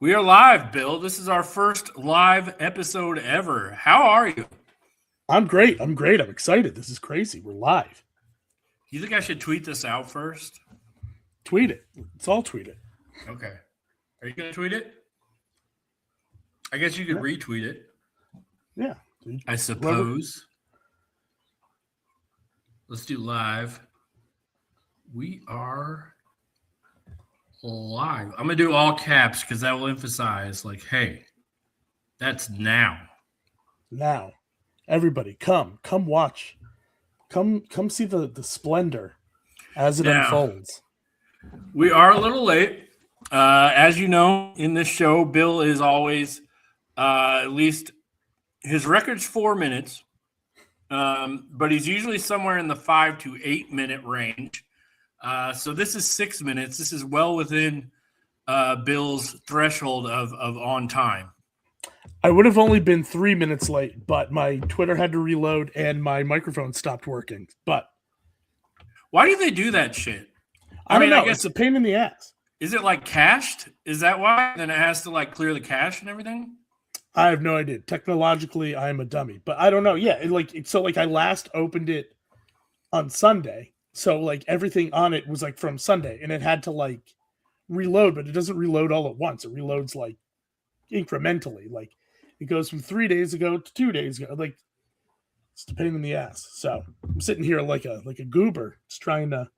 We are live, Bill. This is our first live episode ever. How are you? I'm great. I'm excited. This is crazy. We're live. You think I should tweet this out first? Tweet it. Let's all tweet it. Okay. Are you going to tweet it? I guess you could retweet it. Yeah. I suppose. Let's do live. We are live. I'm going to do all caps because that will emphasize, like, hey, that's now. Now. Everybody, come watch. Come see the splendor as it unfolds. We are a little late. As you know, in this show, Bill is always at least his record's 4 minutes, but he's usually somewhere in the 5 to 8 minute range. So this is 6 minutes. This is well within Bill's threshold of on time. I would have only been 3 minutes late, but my Twitter had to reload and my microphone stopped working. But why do they do that shit? I don't know. I guess it's a pain in the ass. Is it like cached? Is that why? Then it has to like clear the cache and everything? I have no idea. Technologically, I am a dummy, but I don't know. Yeah, I last opened it on Sunday, so like everything on it was like from Sunday, and it had to like reload, but it doesn't reload all at once. It reloads like incrementally. Like it goes from 3 days ago to 2 days ago. Like it's a pain in the ass. So I'm sitting here like a goober, just trying to.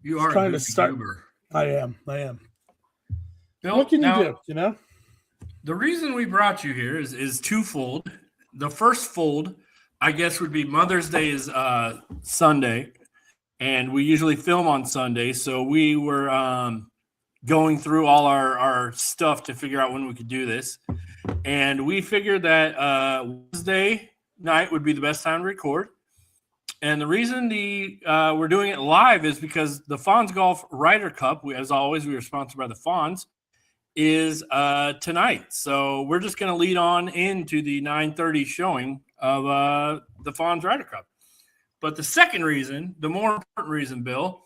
You are trying to start. Goober. I am. Bill, what can you do? You know. The reason we brought you here is twofold. The first fold, I guess, would be Mother's Day is Sunday, and we usually film on Sunday. So we were going through all our stuff to figure out when we could do this. And we figured that Wednesday night would be the best time to record. And the reason we're doing it live is because the Fonz Golf Ryder Cup, as always, we are sponsored by the Fonz, is tonight. So we're just going to lead on into the 9:30 showing of the Fonz Ryder Cup. But the second reason, the more important reason, Bill,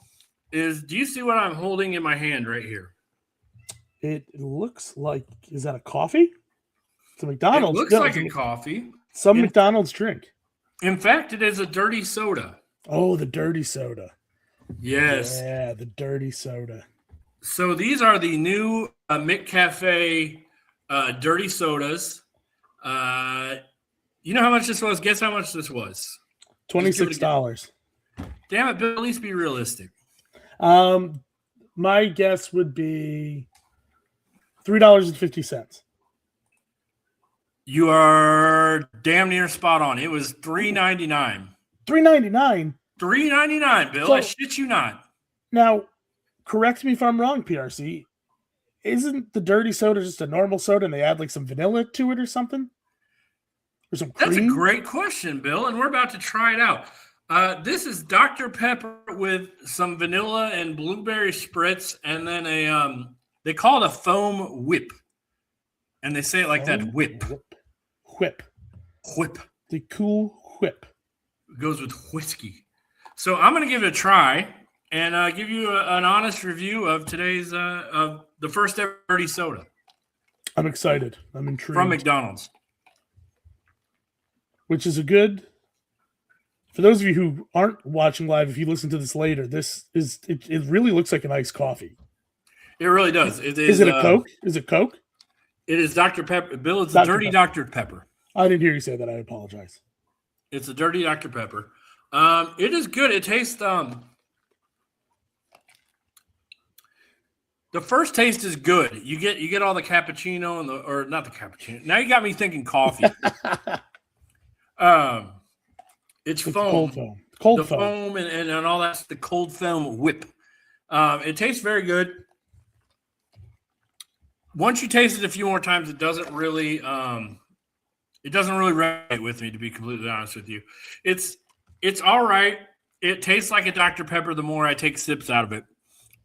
is do you see what I'm holding in my hand right here? It looks like, is that a coffee? It's a McDonald's. It looks like a coffee. Some McDonald's drink. In fact, it is a dirty soda. Oh, the dirty soda. Yes. Yeah, the dirty soda. So these are the new McCafe dirty sodas. You know how much this was? Guess how much this was? $26. Damn it, Bill, at least be realistic. My guess would be $3.50. You are damn near spot on. It was $3.99. $3.99? $3.99, Bill. So, I shit you not. Now, correct me if I'm wrong, PRC. Isn't the dirty soda just a normal soda and they add like some vanilla to it or something? Or some cream? That's a great question, Bill, and we're about to try it out. This is Dr. Pepper with some vanilla and blueberry spritz, and then they call it a foam whip. And they say it like that, whip. Whip. The cool whip. It goes with whiskey. So I'm going to give it a try and give you an honest review of today's of the first ever dirty soda. I'm excited. I'm intrigued. From McDonald's. Which is a good... For those of you who aren't watching live, if you listen to this later, it really looks like an iced coffee. It really does. Is it a Coke? Is it Coke? It is Dr. Pepper. Bill, it's a dirty Dr. Pepper. I didn't hear you say that. I apologize. It's a dirty Dr. Pepper. It is good. It tastes the first taste is good. You get all the cappuccino or not the cappuccino. Now you got me thinking coffee. It's foam. Cold foam. And all that's the cold foam whip. It tastes very good. Once you taste it a few more times, it doesn't really resonate with me, to be completely honest with you. It's all right. It tastes like a Dr. Pepper the more I take sips out of it.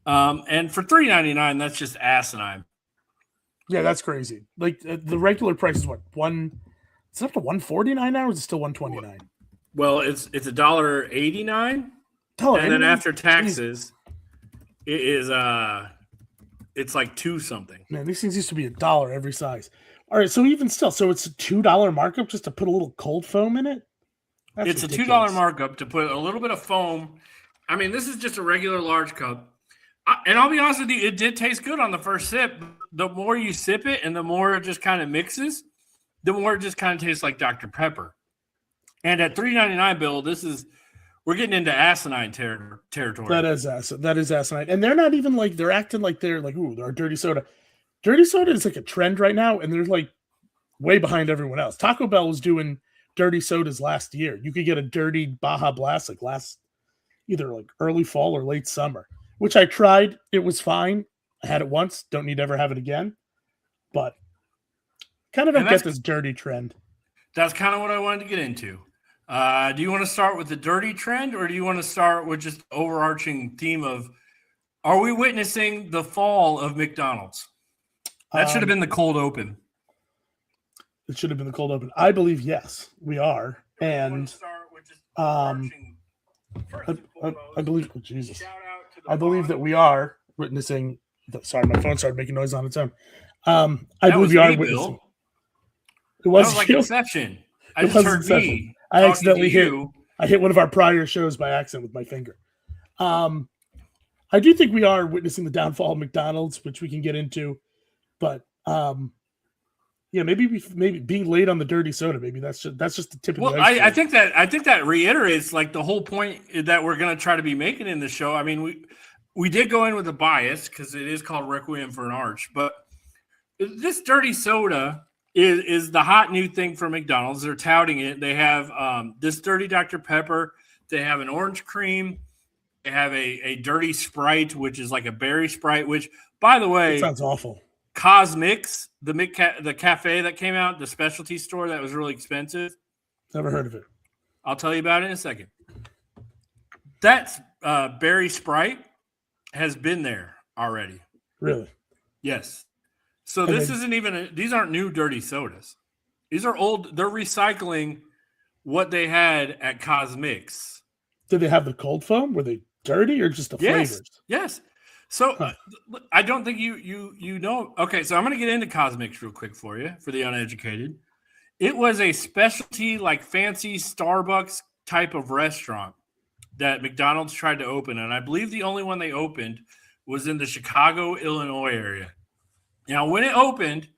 And for $3.99, that's just asinine. Yeah, that's crazy. Like the regular price is what? It's up to $1.49 now, or is it still $1.29? Well, it's $1.89. And then after taxes, it is it's like 2 something. Man, these things used to be $1 every size. All right, so even still, so it's a $2 markup just to put a little cold foam in it? That's It's ridiculous. a $2 markup to put a little bit of foam. I mean, this is just a regular large cup. And I'll be honest with you, it did taste good on the first sip. The more you sip it and the more it just kind of mixes, the more it just kind of tastes like Dr. Pepper. And at $3.99, Bill, we're getting into asinine territory. That is asinine. And they're not even like, they're acting like they're like, ooh, they're dirty soda. Dirty soda is like a trend right now, and they're like way behind everyone else. Taco Bell was doing dirty sodas last year. You could get a dirty Baja Blast like either like early fall or late summer, which I tried. It was fine. I had it once. Don't need to ever have it again. But kind of don't get this dirty trend. That's kind of what I wanted to get into. Do you want to start with the dirty trend, or do you want to start with just overarching theme of, are we witnessing the fall of McDonald's? That should have been the cold open. It should have been the cold open. I believe yes, we are. And I believe, oh, Jesus, I believe that we are witnessing. Sorry, my phone started making noise on its own. I believe we are witnessing. It was like Inception. I just heard me. I accidentally hit one of our prior shows by accident with my finger. I do think we are witnessing the downfall of McDonald's, which we can get into. But yeah, maybe being late on the dirty soda. Maybe that's just the tip of the iceberg. I think that reiterates like the whole point that we're going to try to be making in the show. I mean, we did go in with a bias because it is called Requiem for an Arch, but this dirty soda is the hot new thing for McDonald's. They're touting it. They have this dirty Dr. Pepper. They have an orange cream. They have a dirty Sprite, which is like a berry Sprite. Which, by the way, that sounds awful. Cosmix, the cafe that came out, the specialty store that was really expensive. Never heard of it. I'll tell you about it in a second. That berry Sprite has been there already. Really? Yes. So these aren't new dirty sodas. These are old. They're recycling what they had at Cosmix. Did they have the cold foam? Were they dirty or just the flavors? Yes. So I don't think you know. Okay, so I'm going to get into Cosmix real quick for you, for the uneducated. It was a specialty, like fancy Starbucks type of restaurant that McDonald's tried to open. And I believe the only one they opened was in the Chicago, Illinois area. Now, when it opened,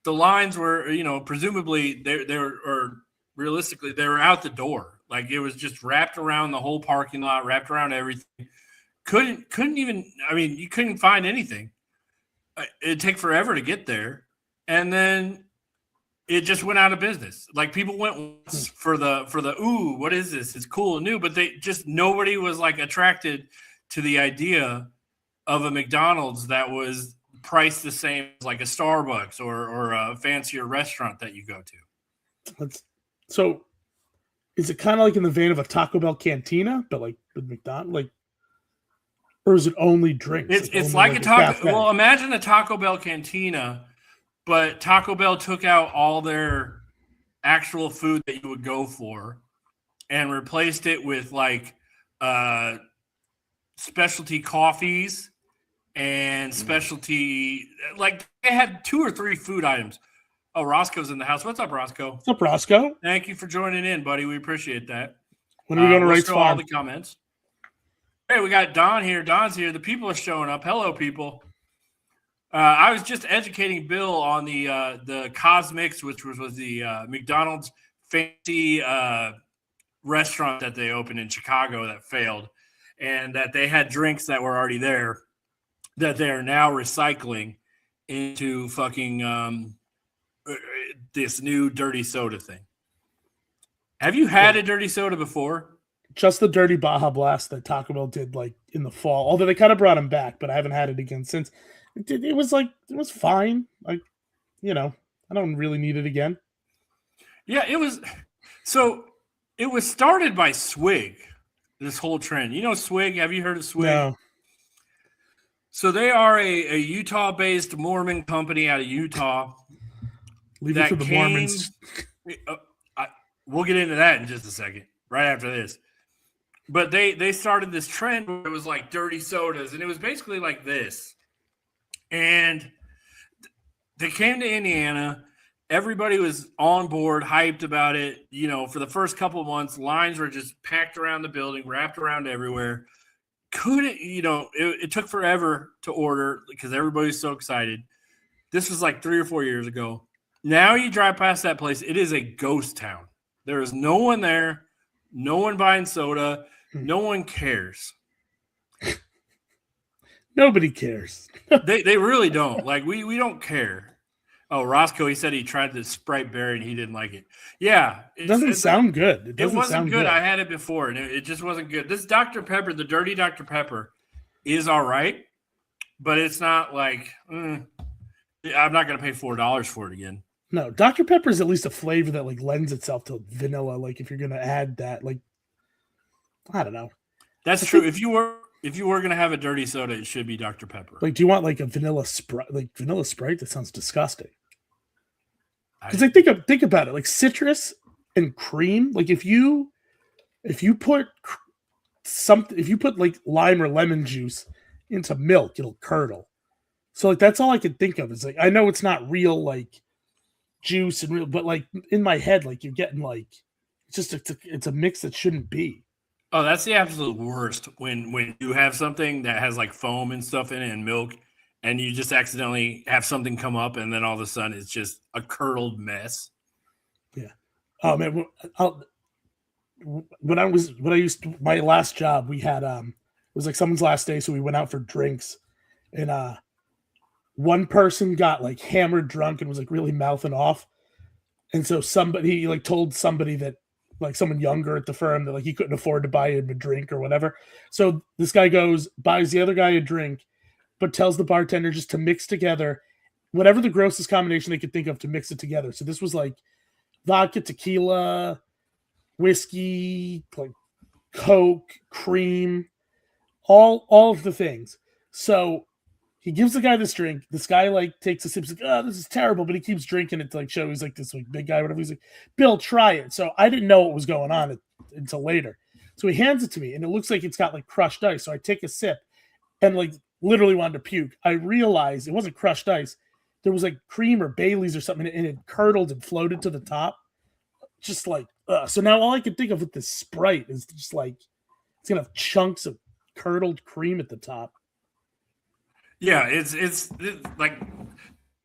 the lines were, presumably realistically, they were out the door. Like it was just wrapped around the whole parking lot, wrapped around everything. Couldn't even, you couldn't find anything. It'd take forever to get there. And then it just went out of business. Like people went once for the, ooh, what is this? It's cool and new, but nobody was like attracted to the idea of a McDonald's that was priced the same as like a Starbucks or a fancier restaurant that you go to. So is it kind of like in the vein of a Taco Bell cantina, but like with McDonald's, or is it only drinks? It's like a Taco. Well, imagine a Taco Bell cantina, but Taco Bell took out all their actual food that you would go for and replaced it with like specialty coffees and specialty, like they had 2 or 3 food items. Oh, Roscoe's in the house. What's up, Roscoe? What's up, Roscoe? Thank you for joining in, buddy. We appreciate that. When are we going to Wright's Farm? All the comments. Hey, we got Don here. Don's here. The people are showing up. Hello, people. I was just educating Bill on the Cosmix, which was the McDonald's fancy restaurant that they opened in Chicago that failed, and that they had drinks that were already there that they are now recycling into fucking this new dirty soda thing. Have you had a dirty soda before? Just the dirty Baja Blast that Taco Bell did like in the fall. Although they kind of brought him back, but I haven't had it again since. It was fine. Like, I don't really need it again. Yeah, it was. So it was started by Swig, this whole trend. Swig? Have you heard of Swig? No. So they are a Utah-based Mormon company out of Utah. Leave it to the Mormons. We'll get into that in just a second, right after this. But they started this trend where it was like dirty sodas, and it was basically like this. And they came to Indiana. Everybody was on board, hyped about it. You know, for the first couple of months, lines were just packed around the building, wrapped around everywhere. It took forever to order because everybody's so excited. This was like 3 or 4 years ago. Now you drive past that place, it is a ghost town. There is no one there, no one buying soda, no one cares. Nobody cares. They really don't. Like, we don't care. Oh, Roscoe, he said he tried the Sprite berry and he didn't like it. Yeah. It doesn't sound good. It wasn't good. I had it before, and it just wasn't good. This Dr. Pepper, the dirty Dr. Pepper, is all right, but it's not like, I'm not going to pay $4 for it again. No, Dr. Pepper is at least a flavor that like lends itself to vanilla. Like if you're going to add that, like, I don't know. That's true. If you were going to have a dirty soda, it should be Dr. Pepper. Like, do you want like a vanilla Sprite? Like vanilla Sprite? That sounds disgusting. Because think about it, like citrus and cream. Like if you put like lime or lemon juice into milk, it'll curdle. So like that's all I can think of. Is like I know it's not real like juice and real, but like in my head, like you're getting like it's a mix that shouldn't be. Oh, that's the absolute worst when you have something that has like foam and stuff in it and milk, and you just accidentally have something come up, and then all of a sudden it's just a curdled mess. Yeah. Oh man, my last job, we had it was like someone's last day, so we went out for drinks, and one person got like hammered drunk and was like really mouthing off, and so somebody like told somebody that like someone younger at the firm that like he couldn't afford to buy him a drink or whatever. So this guy buys the other guy a drink, but tells the bartender just to mix together whatever the grossest combination they could think of to mix it together. So this was like vodka, tequila, whiskey, like Coke, cream, all of the things. So he gives the guy this drink. This guy like takes a sip. He's like, "Oh, this is terrible," but he keeps drinking it to like show he's like this like big guy, whatever. He's like, "Bill, try it." So I didn't know what was going on until later. So he hands it to me, and it looks like it's got like crushed ice. So I take a sip, and like literally wanted to puke. I realized it wasn't crushed ice. There was like cream or Bailey's or something, and it curdled and floated to the top. Just like, so now all I can think of with this Sprite is just like it's gonna have chunks of curdled cream at the top. Yeah, it's like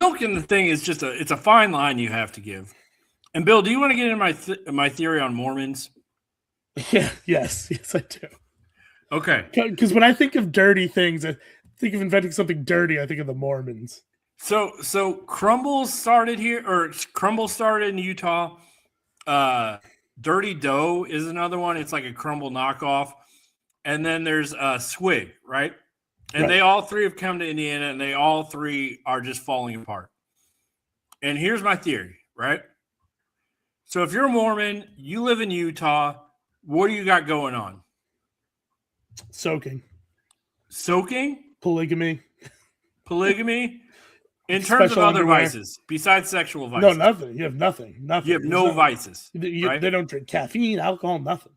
milk in the thing is just it's a fine line you have to give. And Bill, do you want to get into my theory on Mormons? Yeah, yes, I do. Okay. Because when I think of dirty things, I think of inventing something dirty. I think of the Mormons. So Crumbles started here, or Crumble started in Utah. Dirty Dough is another one. It's like a Crumble knockoff. And then there's Swig, right? And They all three have come to Indiana, and they all three are just falling apart. And here's my theory, right? So if you're a Mormon, you live in Utah, what do you got going on? Soaking? Polygamy? In terms Special of other underwear. Vices, besides sexual vices. No, nothing. You have nothing. You have no vices. They don't drink caffeine, alcohol, nothing.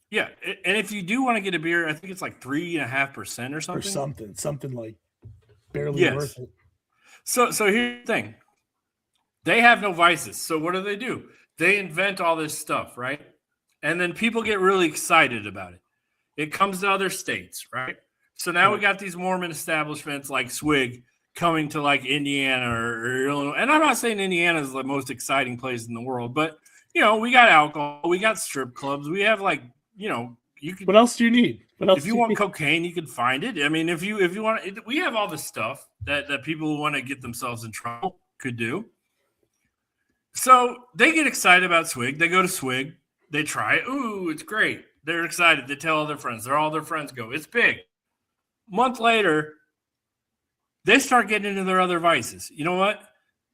Yeah, and if you do want to get a beer, I think it's like 3.5% or something. Or something like barely worth it. So here's the thing. They have no vices. So what do? They invent all this stuff, right? And then people get really excited about it. It comes to other states, right? So now we got these Mormon establishments like Swig coming to like Indiana or Illinois. And I'm not saying Indiana is the most exciting place in the world, but we got alcohol, we got strip clubs, we have like, you could. What else do you need? If you want cocaine, you can find it. I mean, if you want, we have all the stuff that people who want to get themselves in trouble could do. So they get excited about Swig. They go to Swig. They try it. Ooh, it's great. They're excited. They tell all their friends. All their friends go. It's big. Month later, they start getting into their other vices. You know what?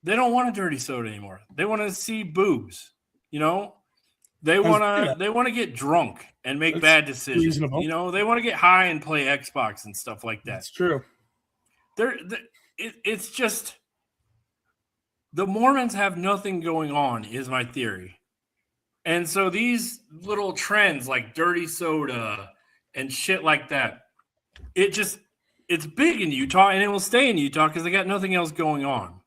They don't want a dirty soda anymore. They want to see boobs. They want to get drunk and make bad decisions. Reasonable. They want to get high and play Xbox and stuff like that. That's true. It's just the Mormons have nothing going on, is my theory. And so these little trends like dirty soda and shit like that, it just it's big in Utah, and it will stay in Utah because they got nothing else going on.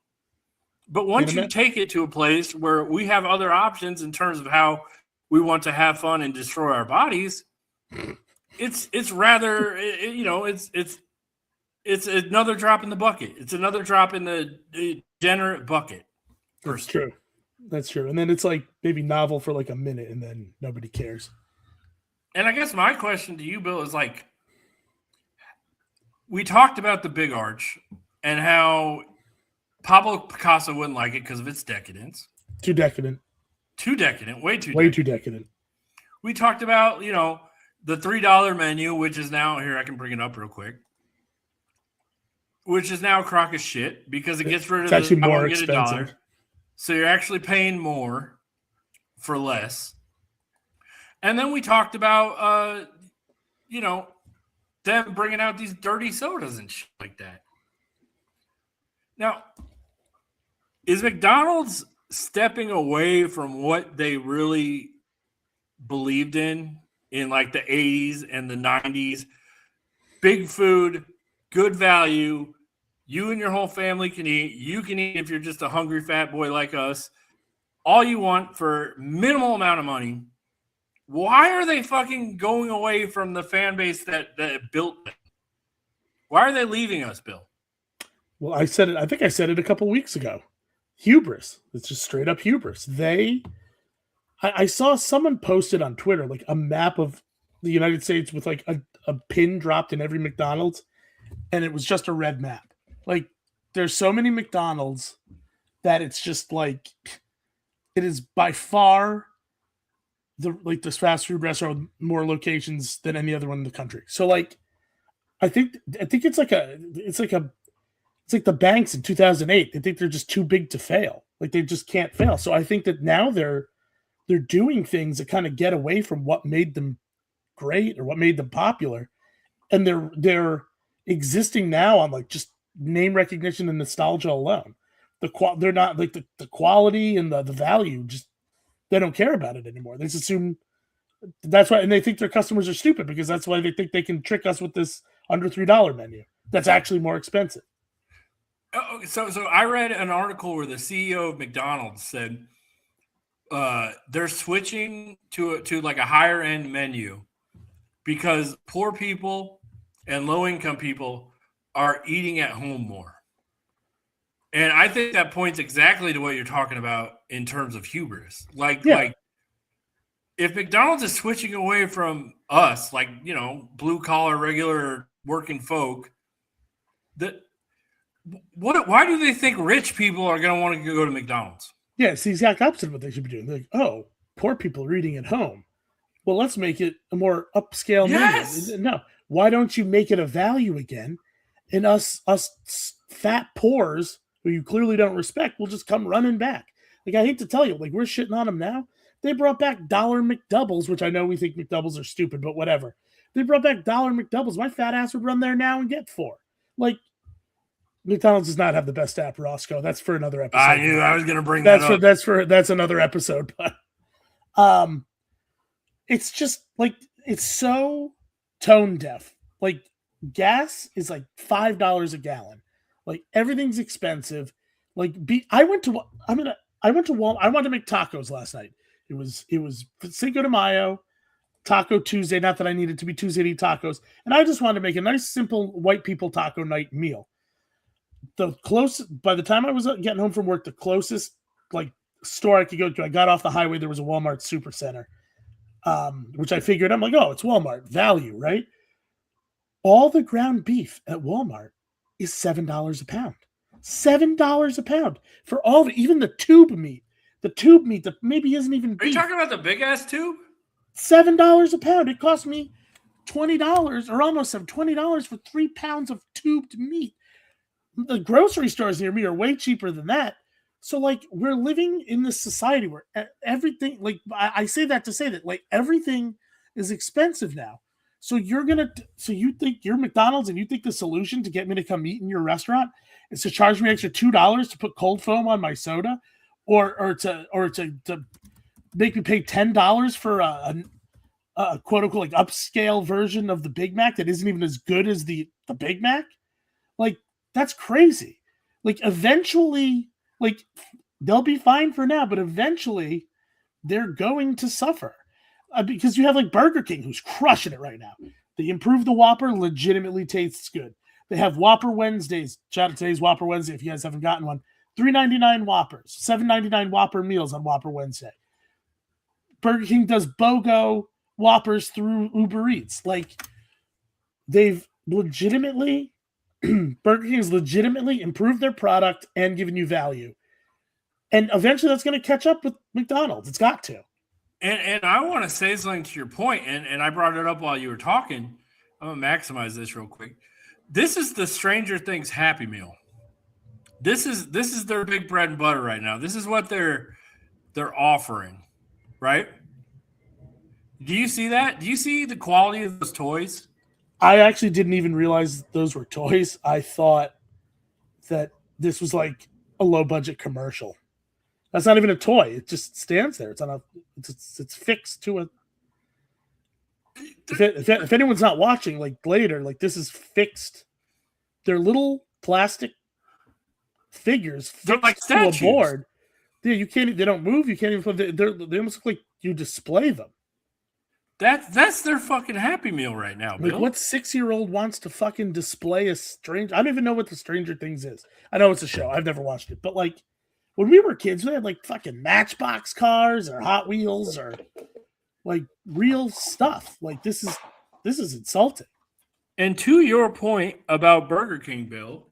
But once you take it to a place where we have other options in terms of how we want to have fun and destroy our bodies, it's rather it's another drop in the bucket. It's another drop in the degenerate bucket. That's true. That's true. And then it's like maybe novel for like a minute, and then nobody cares. And I guess my question to you, Bill, is like, we talked about the Big Arch and how Pablo Picasso wouldn't like it because of its decadence. Too decadent. Too decadent. Way too decadent. We talked about, the $3 menu, which is now, here, I can bring it up real quick, which is now a crock of shit because it gets rid of actually more expensive. So you're actually paying more for less. And then we talked about, them bringing out these dirty sodas and shit like that. Now, is McDonald's stepping away from what they really believed in like the 80s and the 90s? Big food, good value. You and your whole family can eat. You can eat if you're just a hungry fat boy like us. All you want for minimal amount of money. Why are they fucking going away from the fan base that built them? Why are they leaving us, Bill? Well, I said it. I think I said it a couple weeks ago. Hubris. It's just straight up hubris. I saw someone posted on Twitter like a map of the United States with like a pin dropped in every McDonald's, and it was just a red map. Like, there's so many McDonald's that it's just like, it is by far this fast food restaurant with more locations than any other one in the country. So like, I think it's like the banks in 2008. They think they're just too big to fail. Like, they just can't fail. So I think that now they're doing things that kind of get away from what made them great or what made them popular, and they're existing now on like just name recognition and nostalgia alone. They're not like the quality and the value, just they don't care about it anymore. They just assume that's why, and they think their customers are stupid because that's why they think they can trick us with this under $3 menu that's actually more expensive. So I read an article where the CEO of McDonald's said they're switching to like a higher end menu because poor people and low income people are eating at home more. And I think that points exactly to what you're talking about in terms of hubris. Like if McDonald's is switching away from us, like, blue collar, regular working folk, why do they think rich people are going to want to go to McDonald's? Yeah, it's the exact opposite of what they should be doing. They're like, oh, poor people are eating at home. Well, let's make it a more upscale menu. No, why don't you make it a value again? And us fat poors who you clearly don't respect will just come running back. Like, I hate to tell you, like, we're shitting on them now. They brought back dollar McDoubles, which I know we think McDoubles are stupid, but whatever. They brought back dollar McDoubles. My fat ass would run there now and get 4. Like, McDonald's does not have the best app, Roscoe. That's for another episode. I knew I was going to bring that up. That's another episode. But it's just like, it's so tone deaf. Like, gas is like $5 a gallon. Like, everything's expensive. Like, I went to Walmart. I wanted to make tacos last night. It was Cinco de Mayo, Taco Tuesday. Not that I needed to be Tuesday to eat tacos, and I just wanted to make a nice, simple white people taco night meal. By the time I was getting home from work, the closest like store I could go to, I got off the highway. There was a Walmart Supercenter, which I figured, I'm like, oh, it's Walmart value, right? All the ground beef at Walmart is $7 a pound. $7 a pound for all of it, even the tube meat. The tube meat that maybe isn't even beef. Are you talking about the big ass tube? $7 a pound. It cost me $20 or almost $20 for 3 pounds of tubed meat. The grocery stores near me are way cheaper than that. So, like, we're living in this society where everything, like, I say that to say that, like, everything is expensive now. So you think you're McDonald's and you think the solution to get me to come eat in your restaurant is to charge me extra $2 to put cold foam on my soda, or to make me pay $10 for a quote unquote like upscale version of the Big Mac that isn't even as good as the the Big Mac. Like, that's crazy. Like, eventually, like, they'll be fine for now, but eventually they're going to suffer. Because you have, like, Burger King, who's crushing it right now. They improved the Whopper, legitimately tastes good. They have Whopper Wednesdays. Shout out to today's Whopper Wednesday if you guys haven't gotten one. $3.99 Whoppers, $7.99 Whopper meals on Whopper Wednesday. Burger King does BOGO Whoppers through Uber Eats. Like, they've legitimately, Burger King's legitimately improved their product and given you value. And eventually that's going to catch up with McDonald's. It's got to. And I want to say something to your point, and I brought it up while you were talking. I'm going to maximize this real quick. This is the Stranger Things Happy Meal. This is their big bread and butter right now. This is what they're offering, right? Do you see that? Do you see the quality of those toys? I actually didn't even realize those were toys. I thought that this was like a low budget commercial. That's not even a toy. It just stands there. It's fixed to a. If anyone's not watching, like later, like this is fixed. They're little plastic figures fixed like to a statues. board. Yeah, you can't. They don't move. You can't even. They almost look like you display them. That's their fucking Happy Meal right now, Bill. Like, what 6-year-old wants to fucking display a strange? I don't even know what the Stranger Things is. I know it's a show. I've never watched it, but like when we were kids, we had like fucking Matchbox cars or Hot Wheels or like real stuff. Like this is insulting. And to your point about Burger King, Bill,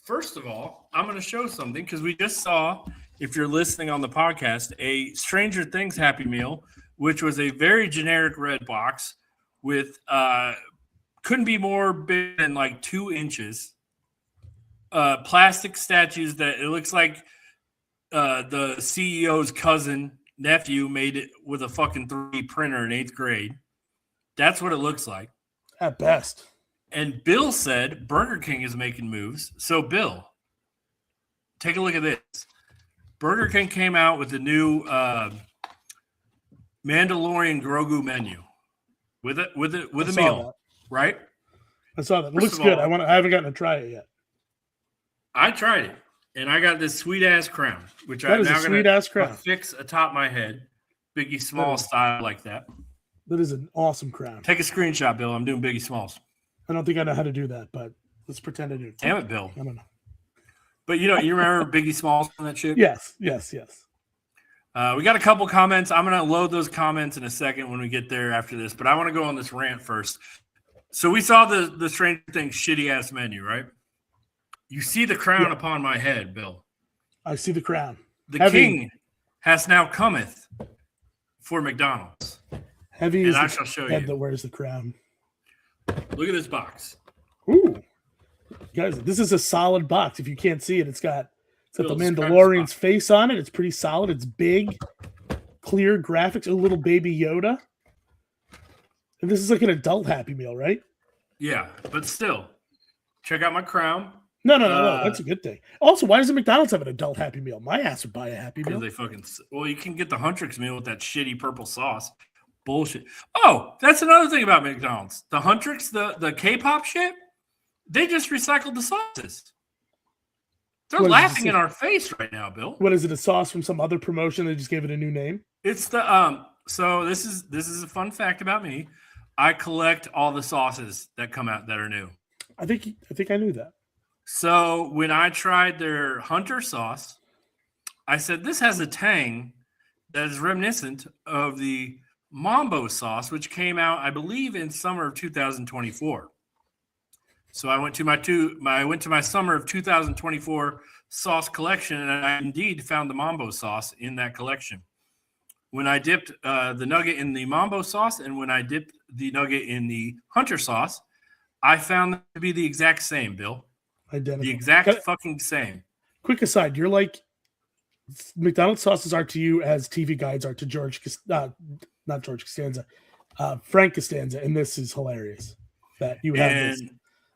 first of all, I'm going to show something because we just saw, if you're listening on the podcast, a Stranger Things Happy Meal, which was a very generic red box with couldn't be more big than like 2 inches. Plastic statues that it looks like the CEO's nephew made it with a fucking 3D printer in 8th grade. That's what it looks like. At best. And Bill said Burger King is making moves. So, Bill, take a look at this. Burger King came out with the new Mandalorian Grogu menu with a meal, that. right? I saw that. It looks good. I haven't gotten to try it yet. I tried it, and I got this sweet ass crown, which I'm now going to fix atop my head, Biggie Small style like that. That is an awesome crown. Take a screenshot, Bill. I'm doing Biggie Smalls. I don't think I know how to do that, but let's pretend I do. Damn it, Bill. I don't know. But you remember Biggie Smalls and that shit? Yes. We got a couple comments. I'm going to load those comments in a second when we get there after this, but I want to go on this rant first. So we saw the Stranger Things shitty-ass menu, right? You see the crown upon my head, Bill. I see the crown. The king has now cometh for McDonald's. Heavy and is I the shall show head you. that wears the crown. Look at this box. Ooh. Guys, this is a solid box. If you can't see it, it's got the Bill's Mandalorian's face on it. It's pretty solid. It's big, clear graphics, a little baby Yoda. And this is like an adult Happy Meal, right? Yeah, but still, check out my crown. No. That's a good thing. Also, why doesn't McDonald's have an adult Happy Meal? My ass would buy a Happy Meal. Well, you can get the Huntrix meal with that shitty purple sauce. Bullshit. Oh, that's another thing about McDonald's. The Huntrix, the K-pop shit, they just recycled the sauces. They're laughing in our face right now, Bill. What is it? A sauce from some other promotion? They just gave it a new name. It's the So this is a fun fact about me. I collect all the sauces that come out that are new. I think I knew that. So when I tried their Hunter sauce, I said this has a tang that is reminiscent of the Mambo sauce, which came out, I believe, in summer of 2024. So I went to my summer of 2024 sauce collection, and I indeed found the Mambo sauce in that collection. When I dipped the nugget in the Mambo sauce and when I dipped the nugget in the Hunter sauce, I found them to be the exact same, Bill. Identical. The exact fucking same. Quick aside, you're like McDonald's sauces are to you as TV guides are to not George Costanza, Frank Costanza, and this is hilarious that you have this.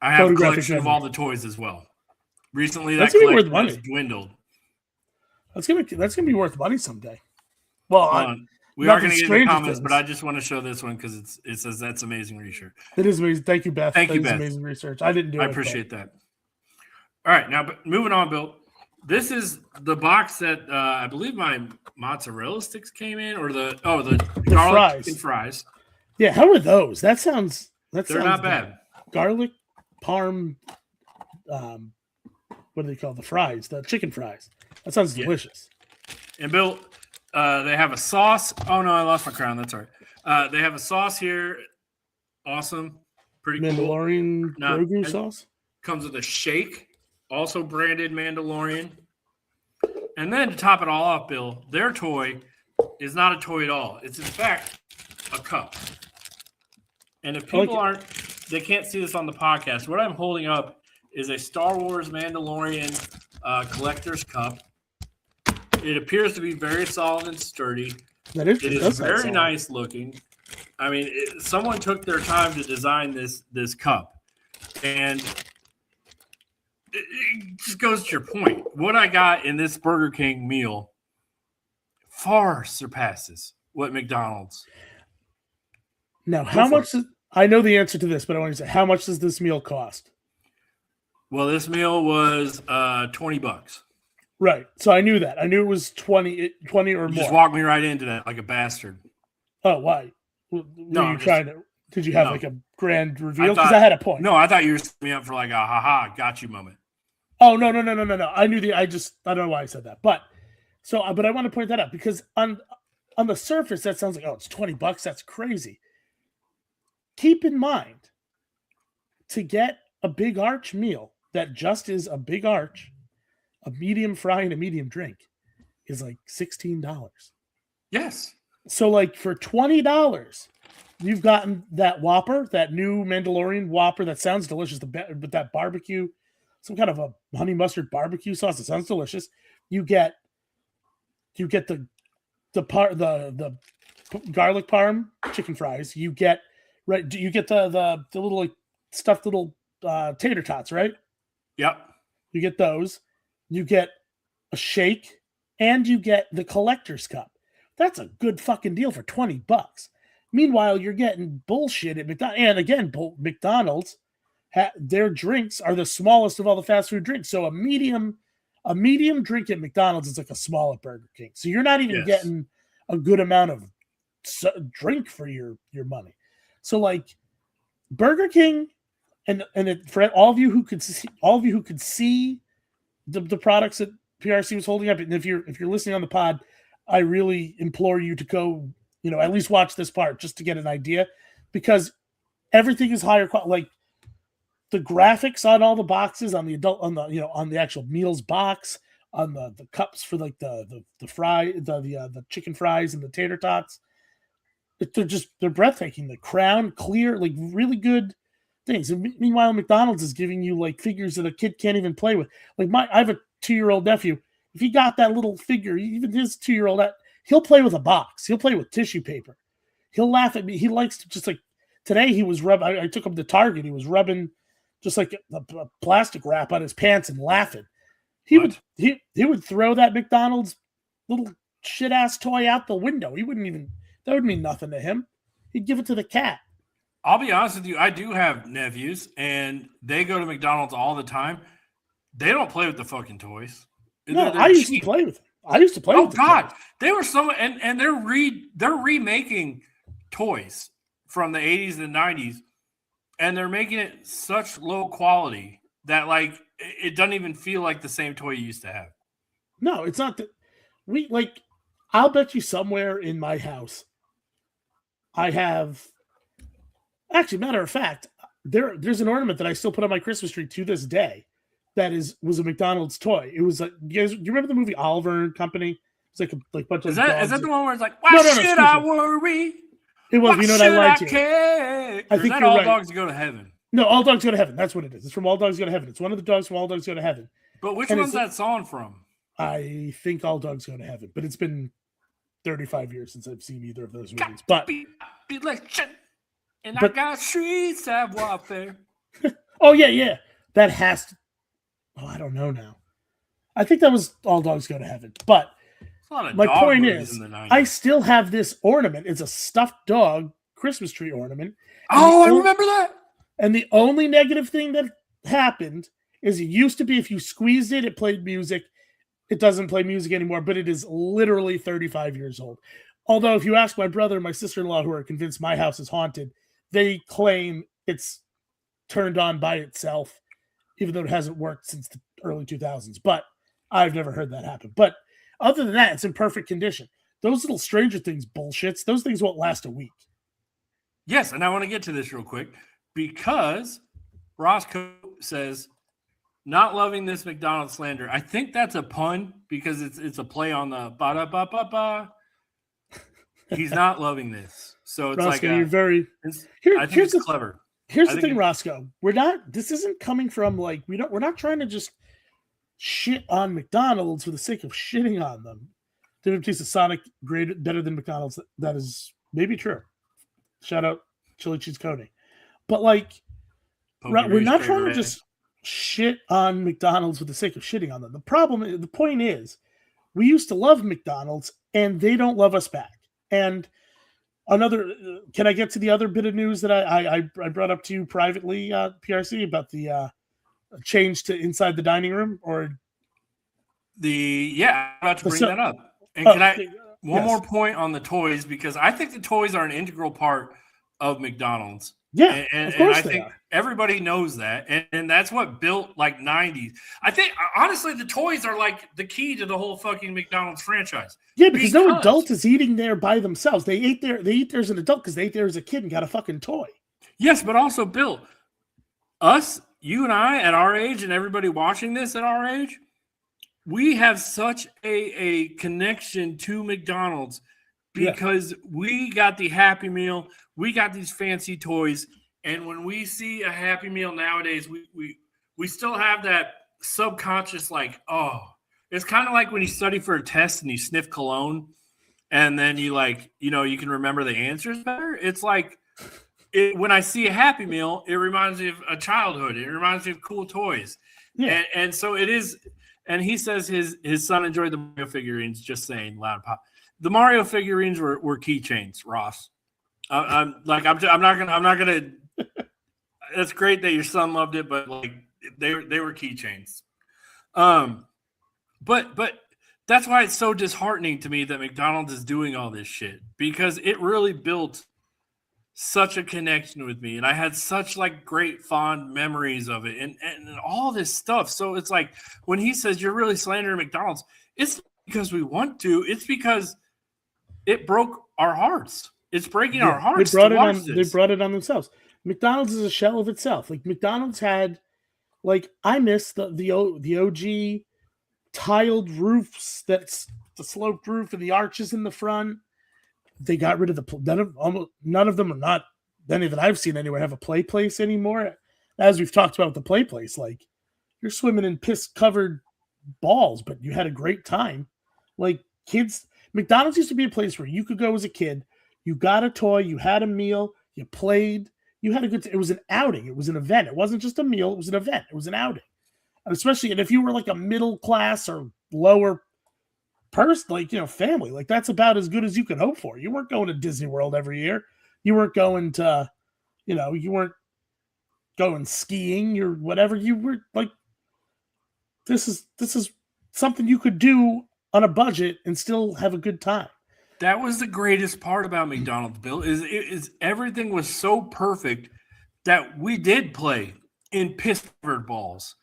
I have a collection of all the toys as well. Recently, that collection has dwindled. That's gonna be worth money someday. Well, We are going to get into Stranger comments, Things. but I just want to show this one because it says that's amazing research. It is amazing. Thank you, Beth. Thank you, That is Beth. amazing research. I didn't do it. I appreciate that. All right, now moving on, Bill. This is the box that I believe my mozzarella sticks came in, or the garlic and fries. Yeah, how are those? They're not bad. Garlic parm. What do they call the fries? The chicken fries. That sounds delicious. And Bill, they have a sauce. Oh no, I lost my crown. That's all right. They have a sauce here. Awesome. Pretty Mandalorian cool. Grogu sauce. Comes with a shake, also branded Mandalorian. And then to top it all off, Bill, their toy is not a toy at all. It's in fact a cup. And if people they can't see this on the podcast, what I'm holding up is a Star Wars Mandalorian collector's cup. It appears to be very solid and sturdy. It is very nice looking. I mean, someone took their time to design this cup. And it just goes to your point. What I got in this Burger King meal far surpasses what McDonald's. Now, how much? I know the answer to this, but I want to say, how much does this meal cost? Well, this meal was $20. Right. So I knew that. I knew it was 20 or more. Just walked me right into that like a bastard. Oh, why? No, did you have like a grand reveal? Because I had a point. No, I thought you were setting me up for like a haha, got you moment. Oh, no. I knew I don't know why I said that. But I want to point that out because on the surface, that sounds like, oh, it's $20. That's crazy. Keep in mind, to get a big arch meal that just is a big arch, a medium fry and a medium drink is like $16. Yes. So like for $20, you've gotten that Whopper, that new Mandalorian Whopper that sounds delicious, with that barbecue, some kind of a honey mustard barbecue sauce that sounds delicious. You get the garlic parm chicken fries. You get the little like stuffed little tater tots, right? Yep. You get those. You get a shake, and you get the collector's cup. That's a good fucking deal for $20. Meanwhile, you're getting bullshit at McDonald's. And again, McDonald's, their drinks are the smallest of all the fast food drinks. So a medium drink at McDonald's is like a small at Burger King. So you're not even getting a good amount of drink for your money. So like Burger King, for all of you who could see the products that PRC was holding up, and if you're listening on the pod, I really implore you to go, at least watch this part just to get an idea, because everything is higher quality. Like the graphics on all the boxes, on the actual meals box, on the cups for like the chicken fries and the tater tots, they're breathtaking. The crown, clear, like really good things. And meanwhile, McDonald's is giving you like figures that a kid can't even play with. Like I have a 2-year-old nephew. If he got that little figure, even his 2-year-old, he'll play with a box. He'll play with tissue paper. He'll laugh at me. He likes to just like today. He was I took him to Target. He was rubbing just like a plastic wrap on his pants and laughing. He would throw that McDonald's little shit ass toy out the window. That would mean nothing to him. He'd give it to the cat. I'll be honest with you. I do have nephews, and they go to McDonald's all the time. They don't play with the fucking toys. No, I used to play with them. Oh God, they were so, and they're remaking toys from the 80s and 90s, and they're making it such low quality that like it doesn't even feel like the same toy you used to have. No, it's not that I'll bet you somewhere in my house I have. Actually, matter of fact, there's an ornament that I still put on my Christmas tree to this day that was a McDonald's toy. It was like, do you remember the movie Oliver and Company? It's like a bunch of dogs. Is that the one where it's like, why should I worry? It was. Why you know what I like? I think you're all dogs go to heaven. No, All Dogs Go to Heaven. That's what it is. It's from All Dogs Go to Heaven. It's one of the dogs from All Dogs Go to Heaven. But which one's that song from? I think All Dogs Go to Heaven, but it's been 35 years since I've seen either of those movies. But I got streets of warfare. Oh yeah. That has to. Oh, I don't know now. I think that was All Dogs Go to Heaven. But a lot of My dog point movies is, in the 90s. I still have this ornament. It's a stuffed dog Christmas tree ornament. Oh, I remember that. And the only negative thing that happened is it used to be if you squeezed it, it played music. It doesn't play music anymore, but it is literally 35 years old. Although if you ask my brother and my sister-in-law who are convinced my house is haunted, they claim it's turned on by itself, even though it hasn't worked since the early 2000s. But I've never heard that happen. But other than that, it's in perfect condition. Those little Stranger Things bullshits, those things won't last a week. Yes, and I want to get to this real quick because Roscoe says, not loving this McDonald's slander. I think that's a pun because it's a play on the ba-da-ba-ba-ba. He's not loving this. So it's Roscoe, like you're very I think it's clever. Here's the thing, Roscoe. This isn't coming from like we're not trying to just shit on McDonald's for the sake of shitting on them. David Bautista, Sonic better than McDonald's. That is maybe true. Shout out Chili Cheese Coney. But like we're not trying to just shit on McDonald's for the sake of shitting on them. The point is, we used to love McDonald's and they don't love us back. And can I get to the other bit of news that I brought up to you privately, PRC, about the change to inside the dining room? Or I'm about to bring that up. And one more point on the toys, because I think the toys are an integral part of McDonald's. Yeah, and of course I think everybody knows that, and that's what built like 90s. I think honestly, the toys are like the key to the whole fucking McDonald's franchise. Yeah, because no adult is eating there by themselves. They eat there as an adult because they ate there as a kid and got a fucking toy. Yes, but also, Bill, you and I at our age, and everybody watching this at our age, we have such a connection to McDonald's because we got the Happy Meal, we got these fancy toys, and when we see a Happy Meal nowadays, we still have that subconscious like, oh, it's kind of like when you study for a test and you sniff cologne, and then you you can remember the answers better. It's like when I see a Happy Meal, it reminds me of a childhood. It reminds me of cool toys, and so it is. And he says his son enjoyed the Mario figurines. Just saying, loud pop. The Mario figurines were keychains, Ross. I'm not gonna. That's great that your son loved it, but like they were keychains. But that's why it's so disheartening to me that McDonald's is doing all this shit, because it really built such a connection with me, and I had such like great fond memories of it, and all this stuff. So it's like when he says you're really slandering McDonald's, it's because we want to. It's because it broke our hearts. It's breaking our hearts. They brought it on themselves. McDonald's is a shell of itself. Like McDonald's had, like I miss the OG tiled roofs. That's the sloped roof and the arches in the front. They got rid of none of them are not any that I've seen anywhere have a play place anymore. As we've talked about the play place, like you're swimming in piss covered balls, but you had a great time. Like kids, McDonald's used to be a place where you could go as a kid. You got a toy, you had a meal, you played, you had a good. It was an outing. It was an event. It wasn't just a meal. It was an event. It was an outing. And especially, and if you were like a middle class or lower person, like family, like that's about as good as you could hope for. You weren't going to Disney World every year. You weren't going to, you weren't going skiing or whatever. You were like, this is something you could do on a budget and still have a good time. That was the greatest part about McDonald's, Bill, is everything was so perfect that we did play in piss-covered balls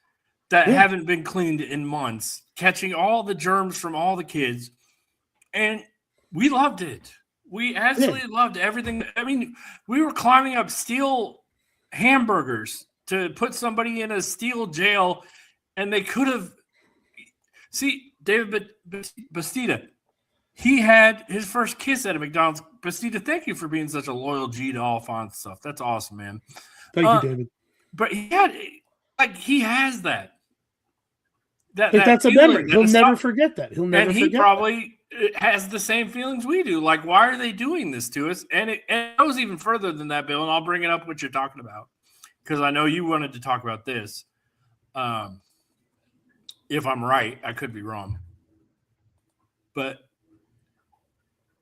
that haven't been cleaned in months, catching all the germs from all the kids. And we loved it. We absolutely loved everything. I mean, we were climbing up steel hamburgers to put somebody in a steel jail, and they could have. See, David Bastida, he had his first kiss at a McDonald's. Bastida, thank you for being such a loyal G to all fun stuff. That's awesome, man. Thank you, David. But he has that. That's a memory. He'll never forget that. He'll never forget. And he probably has the same feelings we do. Like, why are they doing this to us? And it goes even further than that, Bill. And I'll bring it up what you're talking about, because I know you wanted to talk about this. If I'm right, I could be wrong. But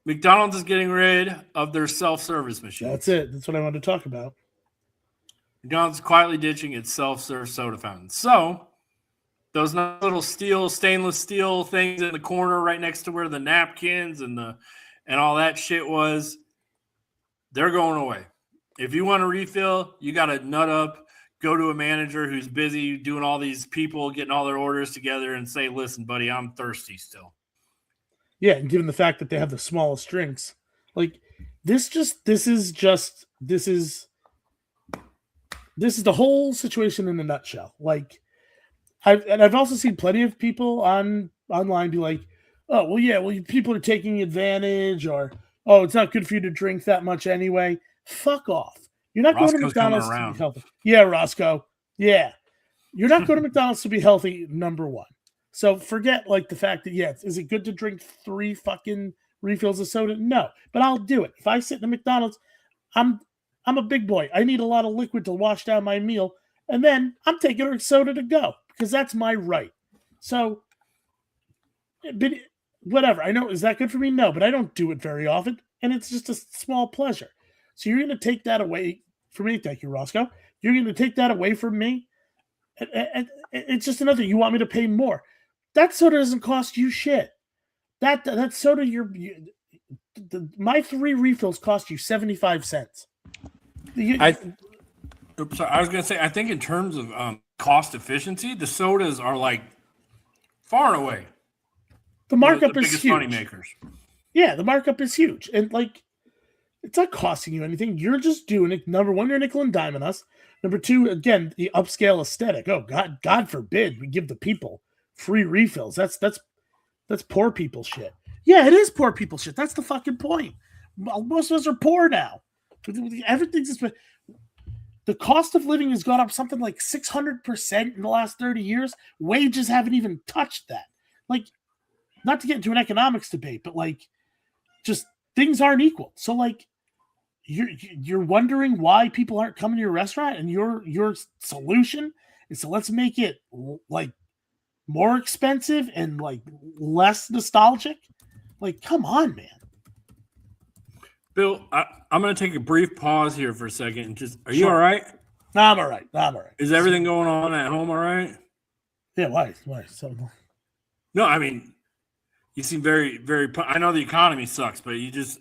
McDonald's is getting rid of their self-service machines. That's it. That's what I wanted to talk about. McDonald's is quietly ditching its self-serve soda fountains. So those nice little stainless steel things in the corner right next to where the napkins and all that shit was, they're going away. If you want a refill, you got to nut up, go to a manager who's busy doing all these people, getting all their orders together and say, listen, buddy, I'm thirsty still. Yeah, and given the fact that they have the smallest drinks, like this is the whole situation in a nutshell. Like I've also seen plenty of people online be like, oh, well, yeah, well, people are taking advantage, or, oh, it's not good for you to drink that much anyway. Fuck off. You're not Roscoe's going to McDonald's to be healthy. Yeah, Roscoe. Yeah. You're not going to McDonald's to be healthy, number one. So forget like the fact that, is it good to drink 3 fucking refills of soda? No, but I'll do it. If I sit in a McDonald's, I'm a big boy. I need a lot of liquid to wash down my meal. And then I'm taking a soda to go because that's my right. So, but whatever. I know, is that good for me? No, but I don't do it very often. And it's just a small pleasure. So you're going to take that away from me. Thank you, Roscoe. You're going to take that away from me. And it's just another, you want me to pay more. That soda doesn't cost you shit. That soda, my 3 refills cost you 75 cents. I was going to say, I think in terms of cost efficiency, the sodas are like far and away the markup the is biggest huge. money makers. Yeah, the markup is huge, and like it's not costing you anything. You're just doing it. Number one, you're nickel and diming us. Number two, again, the upscale aesthetic. Oh God forbid we give the people free refills. That's poor people shit. Yeah, it is poor people shit. That's the fucking point. Most of us are poor now. Everything's just. The cost of living has gone up something like 600% in the last 30 years. Wages haven't even touched that. Like, not to get into an economics debate, but like, just things aren't equal. So like, you're wondering why people aren't coming to your restaurant, and your solution is to let's make it like more expensive and like less nostalgic. Like, come on, man. Bill, I'm going to take a brief pause here for a second. And just, are you all right? No, I'm all right. Is everything going on at home all right? Yeah, why? So... No, I mean, you seem very, very. I know the economy sucks, but you just.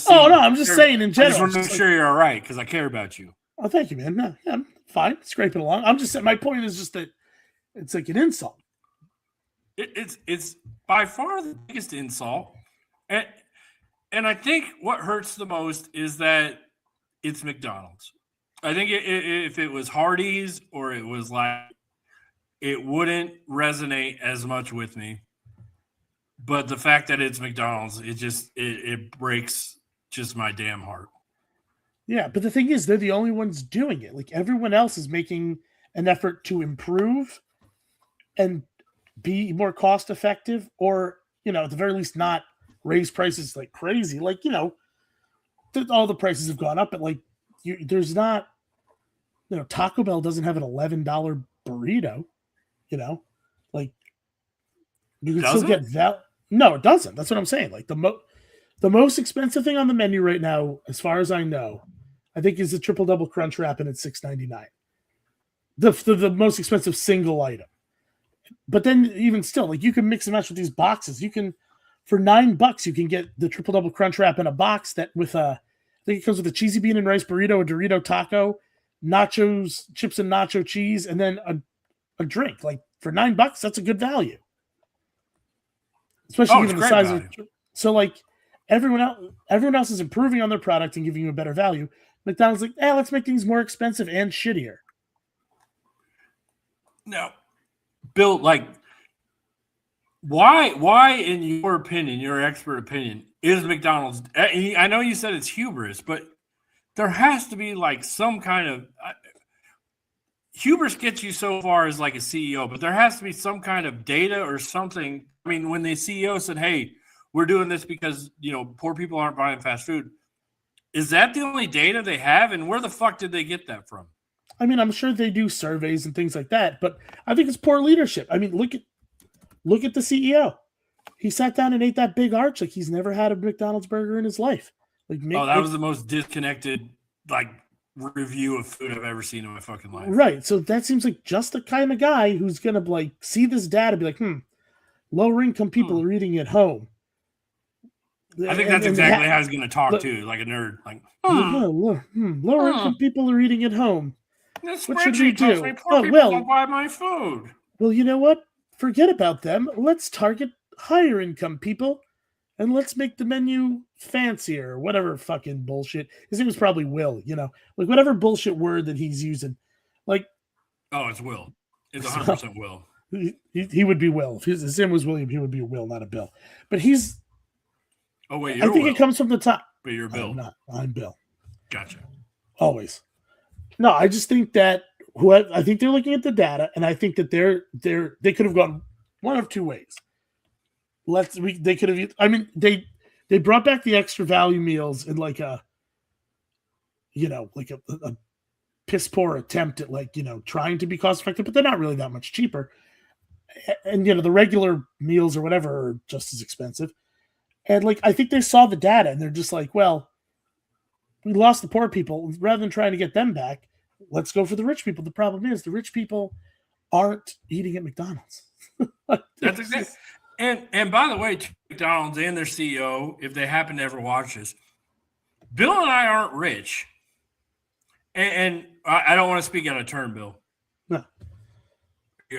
Oh no, I'm just saying in general. I just want to make sure you're all right because I care about you. Oh, thank you, man. No, yeah, I'm fine. Scraping along. I'm just saying. My point is just that it's like an insult. It's by far the biggest insult, and I think what hurts the most is that it's McDonald's. I think if it was Hardee's or it was like, it wouldn't resonate as much with me. But the fact that it's McDonald's, it breaks just my damn heart. Yeah, but the thing is, they're the only ones doing it. Like, everyone else is making an effort to improve and be more cost effective, or, at the very least, not raise prices like crazy. Like, all the prices have gone up, but like, there's not, Taco Bell doesn't have an $11 burrito, like you can still get that. No, it doesn't. That's what I'm saying. Like the most expensive thing on the menu right now, as far as I know, I think is the triple double crunch wrap, and it's $6.99. The most expensive single item. But then even still, like, you can mix and match with these boxes. You can, for $9, you can get the triple double crunch wrap in a box that with I think it comes with a cheesy bean and rice burrito, a Dorito taco, nachos, chips and nacho cheese, and then a drink. Like, for $9, that's a good value. Especially given the size of it. So like, everyone else is improving on their product and giving you a better value. McDonald's like, let's make things more expensive and shittier. No. Bill, like, why, in your opinion, your expert opinion, is McDonald's? I know you said it's hubris, but there has to be like some kind of hubris gets you so far as like a CEO, but there has to be some kind of data or something. I mean, when the CEO said, "Hey, we're doing this because poor people aren't buying fast food," is that the only data they have? And where the fuck did they get that from? I mean, I'm sure they do surveys and things like that, but I think it's poor leadership. I mean, look at the CEO. He sat down and ate that big arch like he's never had a McDonald's burger in his life. Like, that was the most disconnected like review of food I've ever seen in my fucking life. Right. So that seems like just the kind of guy who's gonna like see this data, be like, lower income people are eating at home. I think that's exactly how he's gonna talk too, like a nerd. Like, lower income people are eating at home. What should we do? Poor people don't buy my food. Well, you know what? Forget about them. Let's target higher income people, and let's make the menu fancier, or whatever fucking bullshit. His name was probably Will, like whatever bullshit word that he's using. Like, it's Will. It's 100% Will. He would be Will. If his name was William, he would be Will, not a Bill. But he's. Oh wait, I think Will. It comes from the top. But you're Bill. I'm Bill. Gotcha. Always. No, I just think that I think they're looking at the data, and I think that they could have gone one of two ways. They could have. I mean, they brought back the extra value meals in like a piss poor attempt at trying to be cost effective, but they're not really that much cheaper. And the regular meals or whatever are just as expensive. And I think they saw the data and they're just like, well, we lost the poor people. Rather than trying to get them back, let's go for the rich people. The problem is the rich people aren't eating at McDonald's. That's exactly. And by the way, McDonald's and their CEO, if they happen to ever watch this, Bill and I aren't rich. And I don't want to speak out of turn, Bill. No.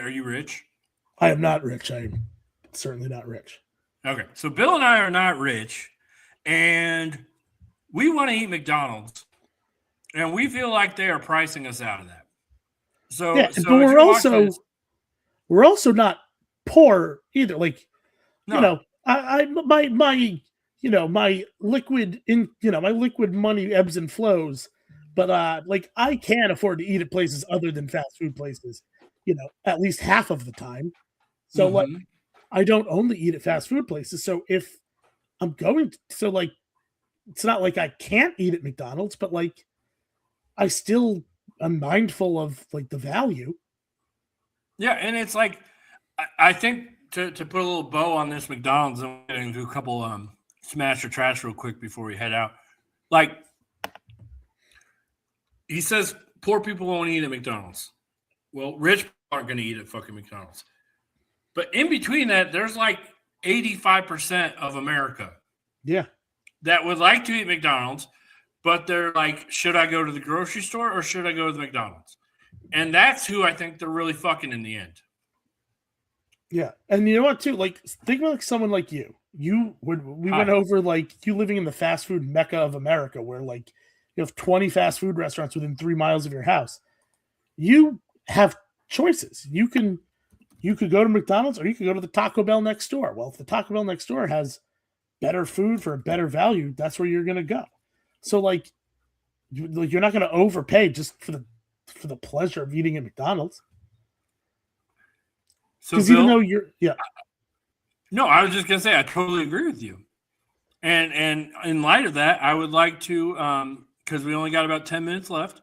Are you rich? I am not rich. I'm certainly not rich. Okay. So Bill and I are not rich, and we want to eat McDonald's, and we feel like they are pricing us out of that. So, yeah, but we're also not poor either. My liquid money ebbs and flows, but I can afford to eat at places other than fast food places, at least half of the time. So I don't only eat at fast food places. So if I'm going to, it's not like I can't eat at McDonald's, but I still am mindful of the value. Yeah. And it's I think to put a little bow on this McDonald's, and get into a couple smash or trash real quick before we head out. He says poor people won't eat at McDonald's. Well, rich people aren't going to eat at fucking McDonald's. But in between that, there's 85% of America. Yeah. That would like to eat McDonald's, but they're like, should I go to the grocery store or should I go to the McDonald's? And that's who I think they're really fucking in the end. Yeah. And you know what, too? Think about someone like you. We went over, you living in the fast food mecca of America where, you have 20 fast food restaurants within 3 miles of your house. You have choices. You could go to McDonald's or you could go to the Taco Bell next door. Well, if the Taco Bell next door has better food for a better value, that's where you're going to go. So you're not going to overpay just for the pleasure of eating at McDonald's. So even though no, I was just going to say, I totally agree with you. And in light of that, I would like to, because we only got about 10 minutes left,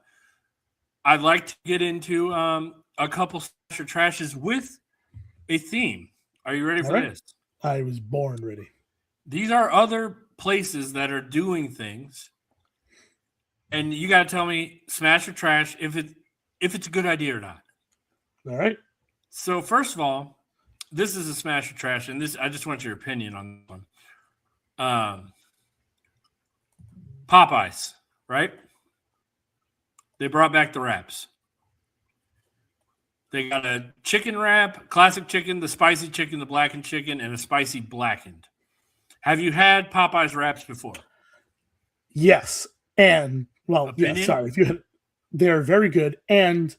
I'd like to get into a couple special trashes with a theme. Are you ready for this? I was born ready. These are other places that are doing things, and you got to tell me, smash or trash, if it's a good idea or not. All right. So first of all, this is a smash or trash, and I just want your opinion on this one. Popeyes, right? They brought back the wraps. They got a chicken wrap, classic chicken, the spicy chicken, the blackened chicken, and a spicy blackened. Have you had Popeyes wraps before? Yes. And, sorry. They're very good. And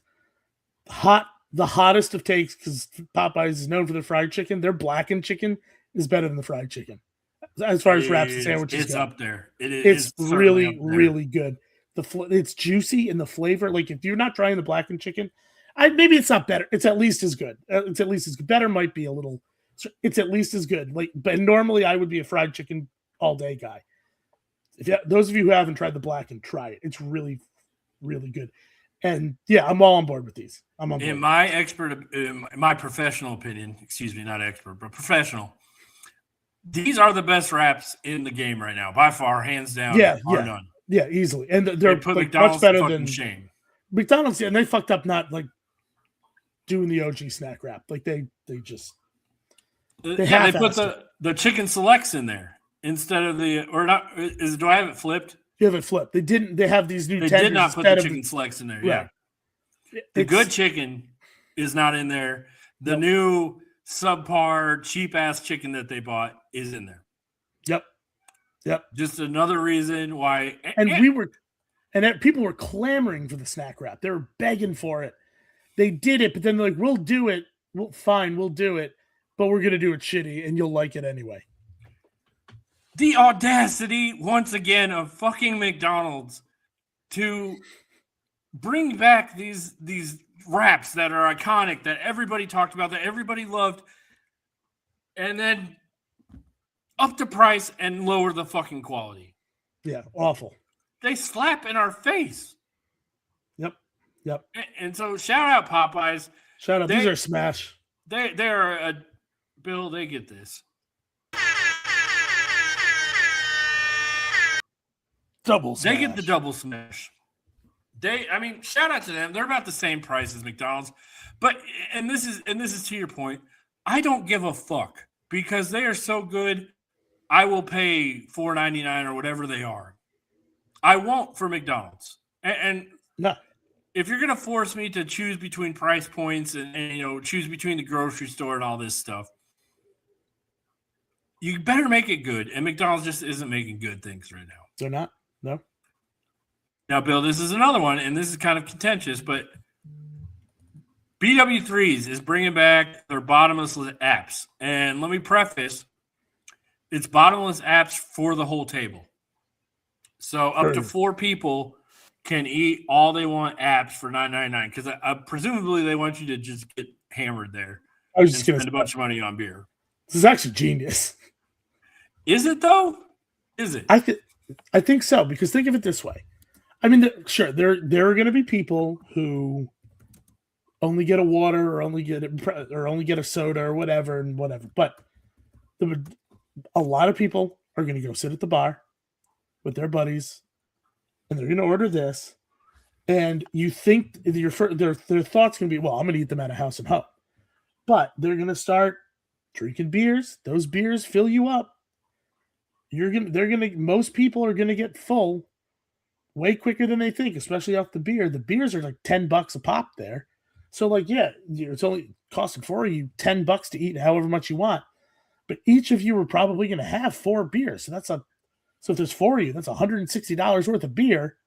the hottest of takes, because Popeyes is known for their fried chicken, their blackened chicken is better than the fried chicken. As far as wraps and sandwiches go. It's up there. It's really, really good. It's juicy and the flavor. If you're not trying the blackened chicken, maybe it's not better. It's at least as good. It's at least as good. Better might be a little. It's at least as good. But normally I would be a fried chicken all day guy. Those of you who haven't tried the blackened, try it. It's really, really good. And yeah, I'm all on board with these. I'm on board. In my professional opinion, excuse me, not expert, but professional, These are the best wraps in the game right now, by far, hands down. Yeah, bar yeah. none. Yeah, easily. And They they're put like McDonald's much better to fucking than shame. McDonald's. And they fucked up not like doing the OG snack wrap. Like they just They put the chicken selects in there instead of the or not. Do I have it flipped? You have it flipped. They didn't. They have these new. They did not put the chicken selects in there. Right. Yeah, the good chicken is not in there. The new subpar cheap ass chicken that they bought is in there. Yep. Just another reason why. And people were clamoring for the snack wrap. They were begging for it. They did it, but then they're like, "We'll do it. We'll do it, but we're gonna do it shitty, and you'll like it anyway." The audacity once again of fucking McDonald's to bring back these wraps that are iconic, that everybody talked about, that everybody loved, and then up the price and lower the fucking quality. Yeah, awful. They slap in our face. Yep. And so shout out Popeyes. Shout out. These are smash. They're a Bill. They get this. Double smash. They get the double smash. Shout out to them. They're about the same price as McDonald's. But this is to your point. I don't give a fuck because they are so good. I will pay $4.99 or whatever they are. I won't for McDonald's. And no. If you're gonna force me to choose between price points and choose between the grocery store and all this stuff, you better make it good. And McDonald's just isn't making good things right now. They're not. No. Now, Bill, this is another one, and this is kind of contentious, but BW3s is bringing back their bottomless apps. And let me preface, it's bottomless apps for the whole table. So up to 4 people can eat all they want apps for $9.99 because presumably they want you to just get hammered there. I was just going to spend a bunch of money on beer. This is actually genius. Is it though? Is it? I think so because think of it this way. I mean, sure, there are going to be people who only get a water or only get a soda or whatever. But a lot of people are going to go sit at the bar with their buddies, and they're going to order this. And you think their thoughts can be, well, I'm going to eat them at a house and home. But they're going to start drinking beers. Those beers fill you up. Most people are going to get full way quicker than they think, especially off the beer. The beers are like $10 a pop there. So it's only costing for you $10 to eat however much you want. But each of you are probably going to have 4 beers. So if there's 4 of you, that's $160 worth of beer.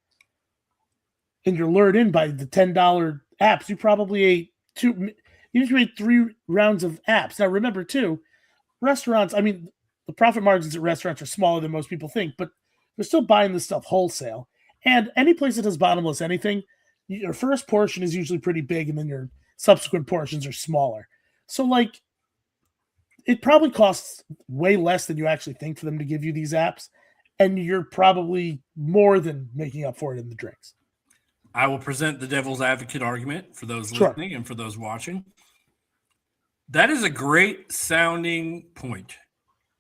And you're lured in by the $10 apps. You probably ate 3 rounds of apps. Now remember too, restaurants, the profit margins at restaurants are smaller than most people think, but they're still buying this stuff wholesale. And any place that does bottomless anything, your first portion is usually pretty big, and then your subsequent portions are smaller. So, it probably costs way less than you actually think for them to give you these apps, and you're probably more than making up for it in the drinks. I will present the devil's advocate argument for those listening and for those watching. That is a great sounding point.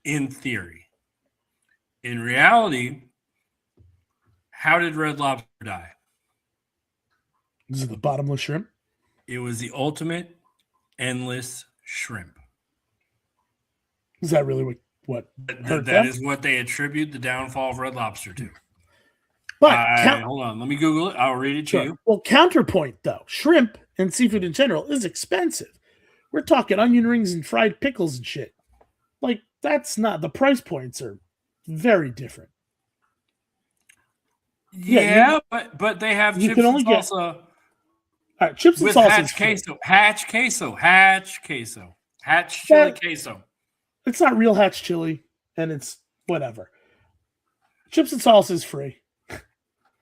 In theory. In reality, how did Red Lobster die? This is the bottomless shrimp? It was the ultimate endless shrimp. Is that really what that is what they attribute the downfall of Red Lobster to. But hold on, let me Google it. I'll read it to you. Well, counterpoint though, shrimp and seafood in general is expensive. We're talking onion rings and fried pickles and shit. That's not, the price points are very different. Yeah, but they have chips and salsa. All right, chips and salsa. Hatch chili queso. It's not real Hatch chili, and it's whatever. Chips and salsa is free.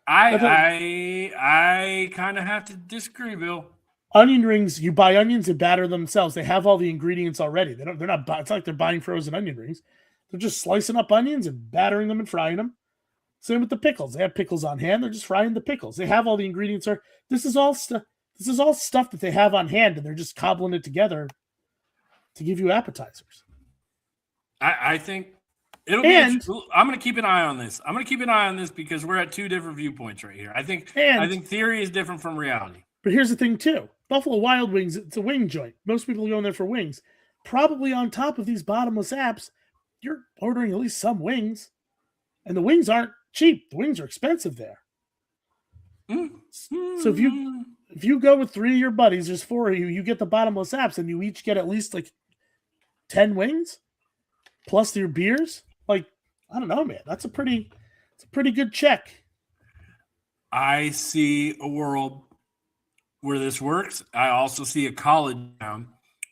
I kind of have to disagree, Bill. Onion rings, you buy onions and batter themselves. They have all the ingredients already. They're not. It's not like they're buying frozen onion rings. They're just slicing up onions and battering them and frying them. Same with the pickles. They have pickles on hand. They're just frying the pickles. They have all the ingredients. This is all stuff that they have on hand, and they're just cobbling it together to give you appetizers. I think it'll be. I'm going to keep an eye on this. I'm going to keep an eye on this because we're at two different viewpoints right here. I think theory is different from reality. But here's the thing too: Buffalo Wild Wings, it's a wing joint. Most people go in there for wings. Probably on top of these bottomless apps, you're ordering at least some wings, and the wings aren't cheap. The wings are expensive there. So if you go with 3 of your buddies, there's 4 of you, you get the bottomless apps, and you each get at least like 10 wings plus your beers. Like, I don't know, man. It's a pretty good check. I see a world where this works. I also see a college town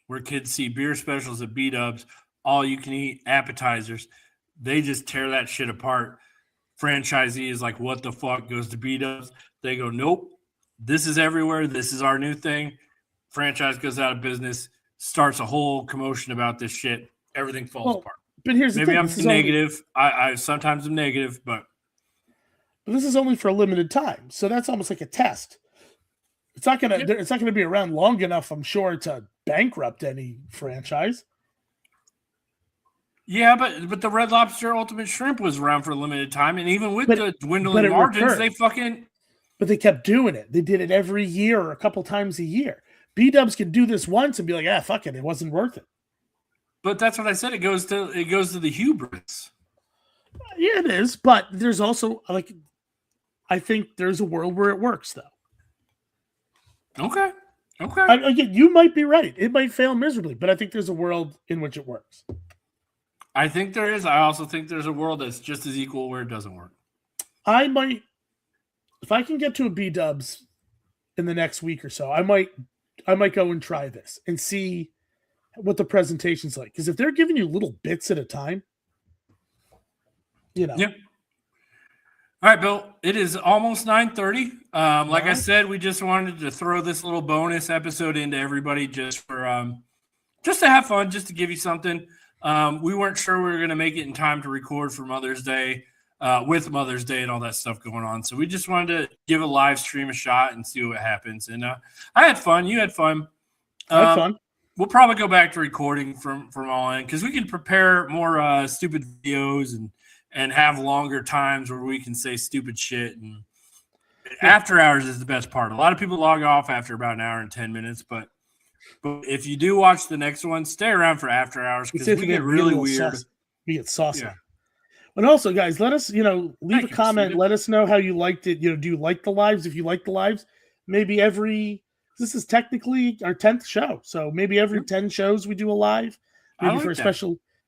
where kids see beer specials at B-Dubs, all you can eat appetizers. They just tear that shit apart. Franchisee is like, what the fuck, goes to B-Dubs. They go, nope, this is everywhere. This is our new thing. Franchise goes out of business, starts a whole commotion about this shit. Everything falls apart. But here's the Maybe thing. I'm negative. I sometimes am negative, but this is only for a limited time. So that's almost like a test. It's not gonna be around long enough, I'm sure, to bankrupt any franchise. Yeah, but the Red Lobster Ultimate Shrimp was around for a limited time, and even with the dwindling margins, But they kept doing it. They did it every year or a couple times a year. B-Dubs could do this once and be like, fuck it, it wasn't worth it. But that's what I said. It goes to the hubris. Yeah, it is. But there's also I think there's a world where it works, though. Okay. Again, you might be right. It might fail miserably, but I think there's a world in which it works. I think there is. I also think there's a world that's just as equal where it doesn't work. I might, if I can get to a B-Dubs in the next week or so, I might go and try this and see what the presentation's like. Because if they're giving you little bits at a time, Yeah. All right, Bill. It is almost 9:30. Like I said, we just wanted to throw this little bonus episode into everybody just for just to have fun, just to give you something. We weren't sure we were going to make it in time to record for Mother's Day, with Mother's Day and all that stuff going on. So we just wanted to give a live stream a shot and see what happens. And I had fun. You had fun. I had fun. We'll probably go back to recording from all in because we can prepare more stupid videos and have longer times where we can say stupid shit. And after hours is the best part. A lot of people log off after about an hour and 10 minutes, but if you do watch the next one, stay around for after hours because we get really weird. We get saucy. Yeah. And also, guys, let us, leave a comment. Let us know how you liked it. Do you like the lives? If you like the lives, maybe this is technically our 10th show. So maybe every 10 shows we do a live. Maybe for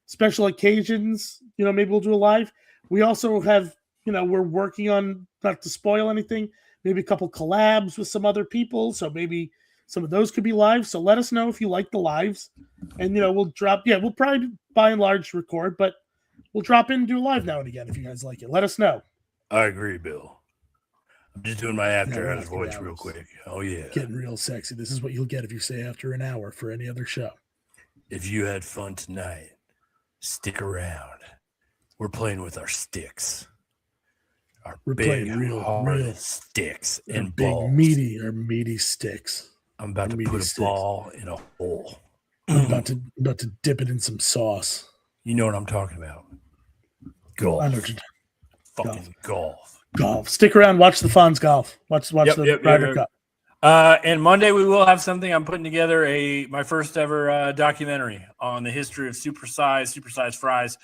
special occasions, maybe we'll do a live. We also have, we're working on, not to spoil anything, maybe a couple collabs with some other people. So maybe some of those could be live. So let us know if you like the lives. And, we'll drop, we'll probably by and large record, but we'll drop in and do a live now and again if you guys like it. Let us know. I agree, Bill. I'm just doing my after hours voice real quick. Oh, yeah. Getting real sexy. This is what you'll get if you say after an hour for any other show. If you had fun tonight, stick around. We're playing with our sticks. We're big, playing real sticks and big, balls. meaty sticks. I'm about to put a ball in a hole. I'm about to dip it in some sauce. You know what I'm talking about. Golf. I know what you're Fucking golf. Golf. Stick around. Watch the Fonz golf. Watch the Ryder Cup. And Monday we will have something. I'm putting together my first ever documentary on the history of supersized fries.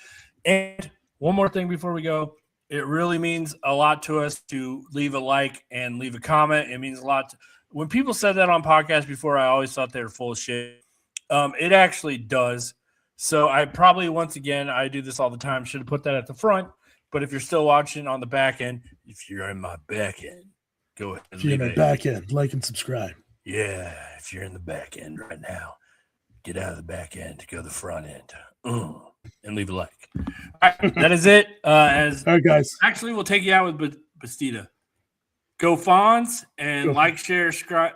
And one more thing before we go. It really means a lot to us to leave a like and leave a comment. It means a lot. When people said that on podcasts before, I always thought they were full of shit. It actually does. So I probably, once again, I do this all the time, should have put that at the front. But if you're still watching on the back end, if you're in my back end, go ahead. If you're in the back end, like and subscribe. Yeah, if you're in the back end right now, get out of the back end to go to the front end. And leave a like. All right, that is it. All right, guys. Actually, we'll take you out with Bastida. Go Fonz and like, share, subscribe.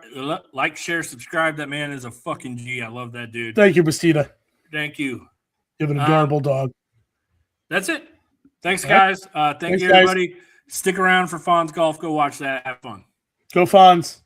That man is a fucking G. I love that dude. Thank you, Bastida. Thank you. You have an adorable dog. That's it. Thanks, guys. Thank you, everybody. Guys. Stick around for Fonz Golf. Go watch that. Have fun. Go Fonz.